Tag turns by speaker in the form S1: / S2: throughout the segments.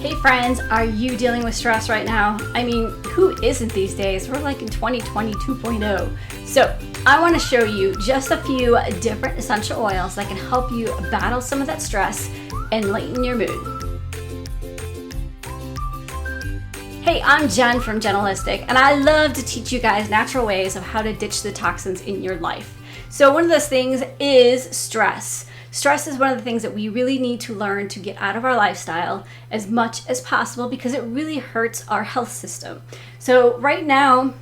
S1: Hey friends, are you dealing with stress right now? I mean, who isn't these days? We're like in 2020 2.0. So I want to show you just a few different essential oils that can help you battle some of that stress and lighten your mood. Hey, I'm Jen from Holistic, and I love to teach you guys natural ways of how to ditch the toxins in your life. So one of those things is stress. Stress is one of the things that we really need to learn to get out of our lifestyle as much as possible because it really hurts our health system. So right now,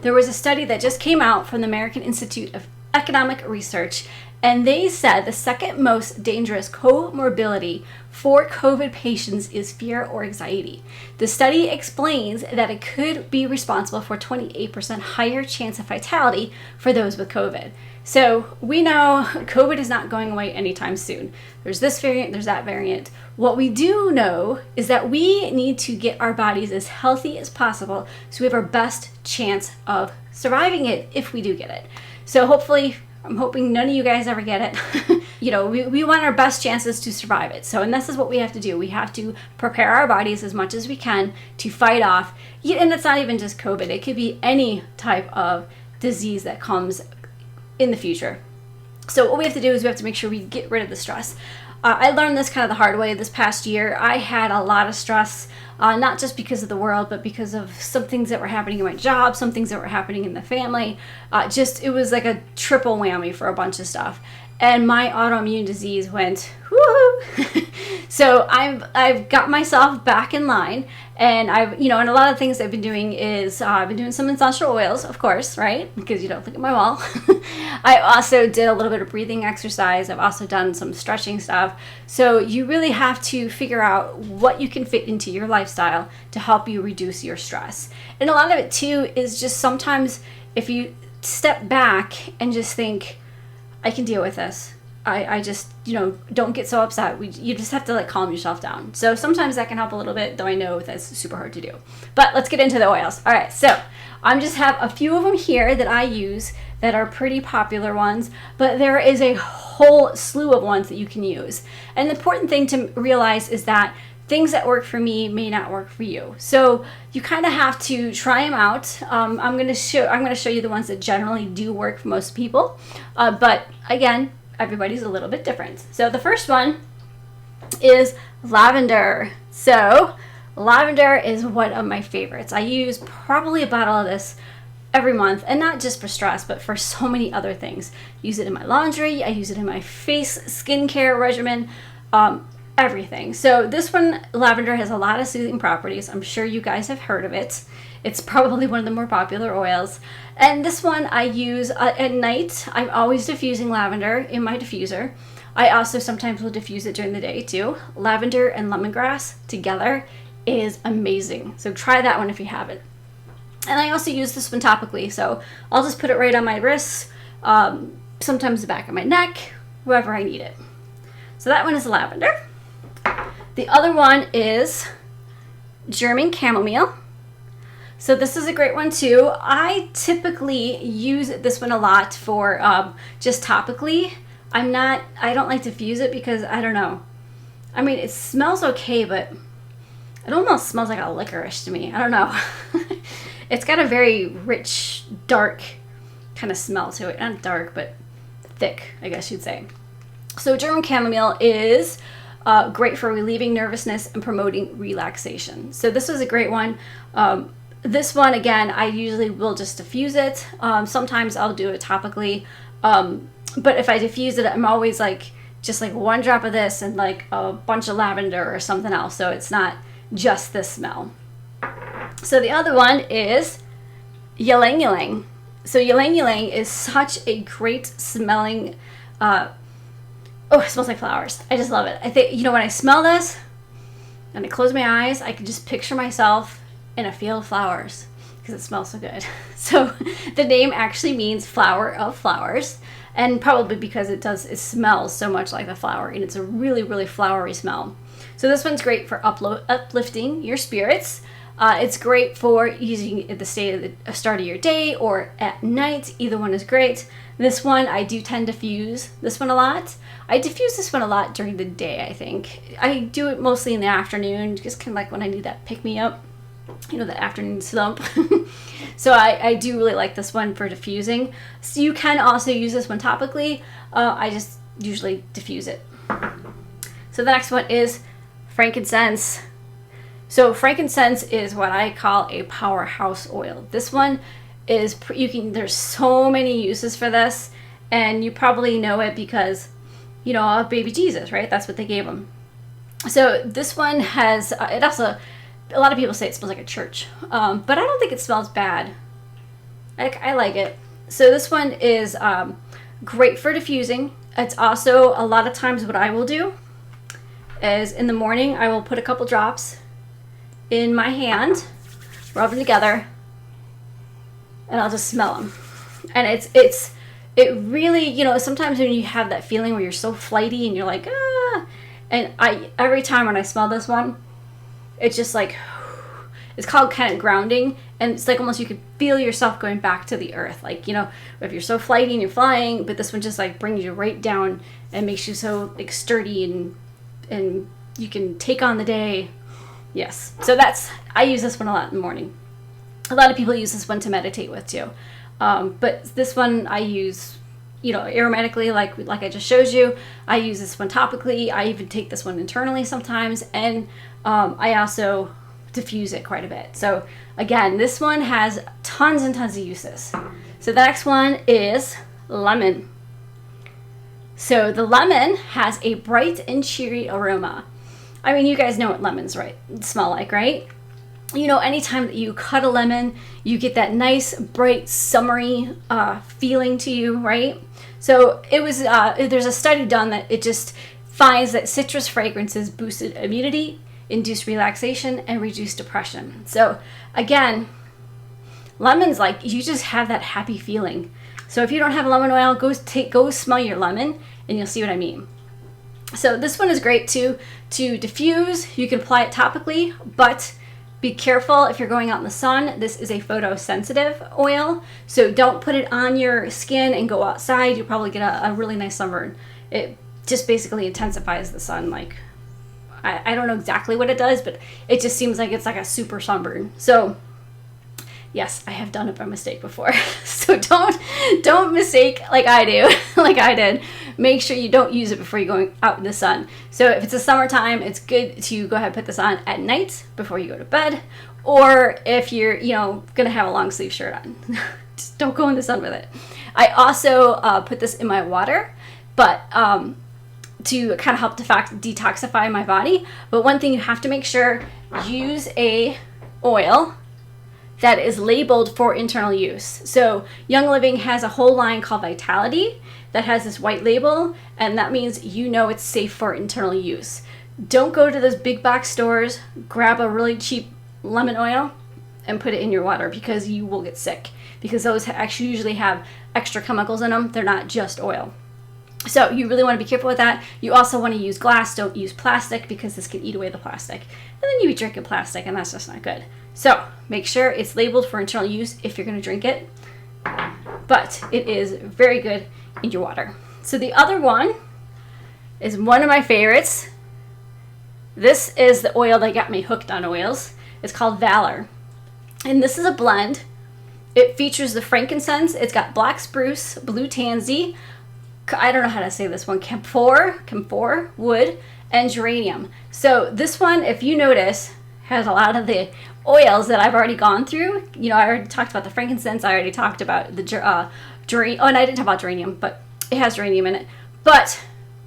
S1: there was a study that just came out from the American Institute of Economic Research, and they said the second most dangerous comorbidity for COVID patients is fear or anxiety. The study explains that it could be responsible for 28% higher chance of fatality for those with COVID. So we know COVID is not going away anytime soon. There's this variant, there's that variant. What we do know is that we need to get our bodies as healthy as possible so we have our best chance of surviving it if we do get it. So hopefully, I'm hoping none of you guys ever get it. We want our best chances to survive it. So, and this is what we have to do. We have to prepare our bodies as much as we can to fight off. And it's not even just COVID. It could be any type of disease that comes in the future. So what we have to do is we have to make sure we get rid of the stress. I learned this kind of the hard way this past year. I had a lot of stress, not just because of the world, but because of some things that were happening in my job, some things that were happening in the family. It was like a triple whammy for a bunch of stuff. And my autoimmune disease went, whoo! So I've got myself back in line, and and a lot of things I've been doing is I've been doing some essential oils, of course, right? Because look at my wall. I also did a little bit of breathing exercise. I've also done some stretching stuff. So you really have to figure out what you can fit into your lifestyle to help you reduce your stress. And a lot of it too is just sometimes if you step back and just think, I can deal with this. I just, don't get so upset. You just have to calm yourself down. So sometimes that can help a little bit, though I know that's super hard to do. But let's get into the oils. All right, so I just have a few of them here that I use that are pretty popular ones, but there is a whole slew of ones that you can use. And the important thing to realize is that things that work for me may not work for you. So you kind of have to try them out. I'm going to show you the ones that generally do work for most people. But again, everybody's a little bit different. So the first one is lavender. So lavender is one of my favorites. I use probably a bottle of this every month, and not just for stress, but for so many other things. Use it in my laundry. I use it in my face skincare regimen. Everything. So this one, lavender, has a lot of soothing properties. I'm sure you guys have heard of it. It's probably one of the more popular oils. And this one I use at night. I'm always diffusing lavender in my diffuser. I also sometimes will diffuse it during the day too. Lavender and lemongrass together is amazing. So try that one if you haven't. And I also use this one topically. So I'll just put it right on my wrists, sometimes the back of my neck, wherever I need it. So that one is lavender. The other one is German chamomile. So this is a great one too. I typically use this one a lot for just topically. I don't like to diffuse it because I don't know. I mean, it smells okay, but it almost smells like a licorice to me. I don't know. It's got a very rich, dark kind of smell to it. Not dark, but thick, I guess you'd say. So German chamomile is great for relieving nervousness and promoting relaxation. So this was a great one. This one, again, I usually will just diffuse it. Sometimes I'll do it topically. But if I diffuse it, I'm always just one drop of this and a bunch of lavender or something else. So it's not just this smell. So the other one is Ylang Ylang. So Ylang Ylang is such a great smelling oh, it smells like flowers. I just love it. I think, when I smell this and I close my eyes, I can just picture myself in a field of flowers because it smells so good. So the name actually means flower of flowers, and probably because it smells so much like the flower, and it's a really, really flowery smell. So this one's great for uplifting your spirits. It's great for using at the start of your day or at night. Either one is great. This one, I do tend to diffuse this one a lot. I diffuse this one a lot during the day, I think. I do it mostly in the afternoon, just kind of like when I need that pick-me-up, you know, that afternoon slump. So I do really like this one for diffusing. So you can also use this one topically. I just usually diffuse it. So the next one is frankincense. So frankincense is what I call a powerhouse oil. This one is, there's so many uses for this, and you probably know it because, you know, of baby Jesus, right? That's what they gave him. So this one has, it also, a lot of people say it smells like a church, but I don't think it smells bad. I like it. So this one is great for diffusing. It's also, a lot of times what I will do is in the morning, I will put a couple drops in my hand, rub them together, and I'll just smell them. And it really, you know, sometimes when you have that feeling where you're so flighty and you're like, ah, and every time when I smell this one, it's just like, it's called kind of grounding, and it's like almost you could feel yourself going back to the earth. Like, you know, if you're so flighty and you're flying, but this one just like brings you right down and makes you so like sturdy and you can take on the day. Yes. So I use this one a lot in the morning. A lot of people use this one to meditate with too. But this one I use, you know, aromatically, like I just showed you. I use this one topically. I even take this one internally sometimes. And I also diffuse it quite a bit. So again, this one has tons and tons of uses. So the next one is lemon. So the lemon has a bright and cheery aroma. I mean, you guys know what lemons smell like, right? You know, anytime that you cut a lemon, you get that nice, bright, summery feeling to you, right? So it was, there's a study done that it just finds that citrus fragrances boosted immunity, induced relaxation, and reduced depression. So again, lemons, like, you just have that happy feeling. So if you don't have lemon oil, go smell your lemon and you'll see what I mean. So this one is great too to diffuse. You can apply it topically, but be careful if you're going out in the sun. This is a photosensitive oil, so don't put it on your skin and go outside. You'll probably get a really nice sunburn. It just basically intensifies the sun. Like, I don't know exactly what it does, but it just seems like it's like a super sunburn. So yes, I have done it by mistake before. So don't mistake like I do, like I did. Make sure you don't use it before you're going out in the sun. So if it's the summertime, it's good to go ahead and put this on at night before you go to bed. Or if you're, you know, gonna have a long sleeve shirt on, just don't go in the sun with it. I also put this in my water, but to kind of help detoxify my body. But one thing you have to make sure, use a oil that is labeled for internal use. So Young Living has a whole line called Vitality that has this white label, and that means you know it's safe for internal use. Don't go to those big box stores, grab a really cheap lemon oil and put it in your water, because you will get sick, because those actually usually have extra chemicals in them. They're not just oil. So you really want to be careful with that. You also want to use glass, don't use plastic, because this can eat away the plastic. And then you be drinking plastic, and that's just not good. So make sure it's labeled for internal use if you're going to drink it. But it is very good in your water. So the other one is one of my favorites. This is the oil that got me hooked on oils. It's called Valor. And this is a blend. It features the frankincense. It's got black spruce, blue tansy, I don't know how to say this one, camphor wood, and geranium. So this one, if you notice, has a lot of the oils that I've already gone through. You know, I already talked about the frankincense. I already talked about the geranium. Oh, and I didn't talk about geranium, but it has geranium in it. But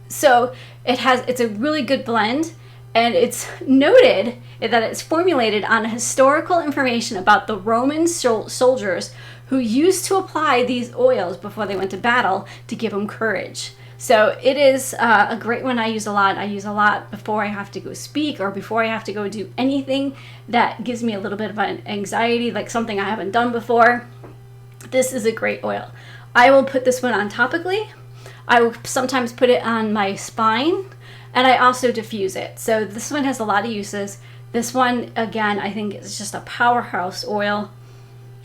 S1: so it's a really good blend, and it's noted that it's formulated on historical information about the Roman soldiers who used to apply these oils before they went to battle to give them courage. So it is a great one I use a lot. I use a lot before I have to go speak, or before I have to go do anything that gives me a little bit of an anxiety, like something I haven't done before. This is a great oil. I will put this one on topically. I will sometimes put it on my spine, and I also diffuse it. So this one has a lot of uses. This one, again, I think is just a powerhouse oil.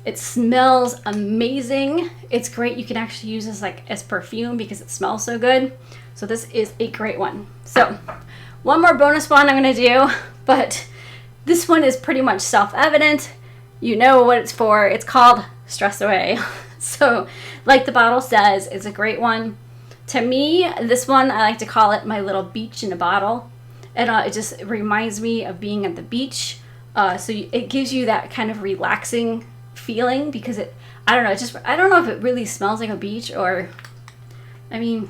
S1: It smells amazing. It's great. You can actually use this like as perfume because it smells so good. So this is a great one. So one more bonus one I'm gonna do, but this one is pretty much self-evident. You know what it's for. It's called Stress Away. So like the bottle says, it's a great one. To me, this one, I like to call it my little beach in a bottle. And it just reminds me of being at the beach. It gives you that kind of relaxing feeling because I don't know, I don't know if it really smells like a beach or, I mean,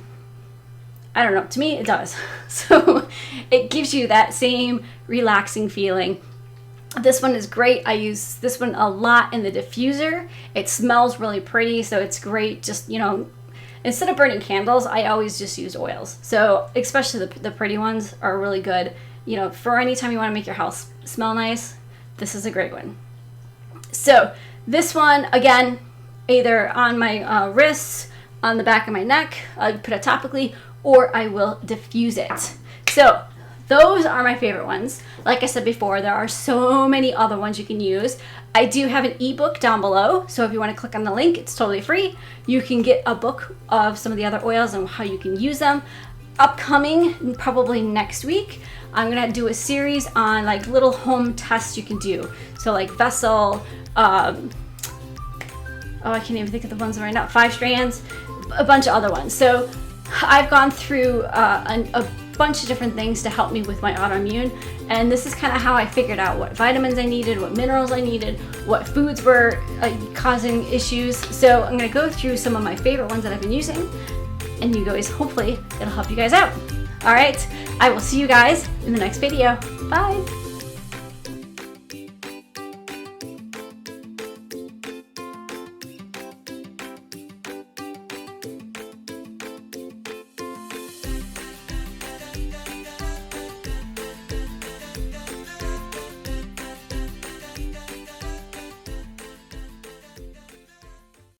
S1: I don't know. To me, it does. So it gives you that same relaxing feeling. This one is great. I use this one a lot in the diffuser. It smells really pretty, so it's great. Just, you know, instead of burning candles, I always just use oils. So especially the pretty ones are really good. You know, for any time you want to make your house smell nice, this is a great one. So this one, again, either on my wrists, on the back of my neck, I put it topically, or I will diffuse it. So those are my favorite ones. Like I said before, there are so many other ones you can use. I do have an ebook down below, so if you want to click on the link, it's totally free. You can get a book of some of the other oils and how you can use them. Upcoming, probably next week, I'm gonna do a series on like little home tests you can do. So like vessel, oh, I can't even think of the ones right now, 5 strands, a bunch of other ones. So I've gone through a bunch of different things to help me with my autoimmune, and this is kind of how I figured out what vitamins I needed, what minerals I needed, what foods were causing issues. So I'm going to go through some of my favorite ones that I've been using, and you guys, hopefully it'll help you guys out. All right, I will see you guys in the next video. Bye.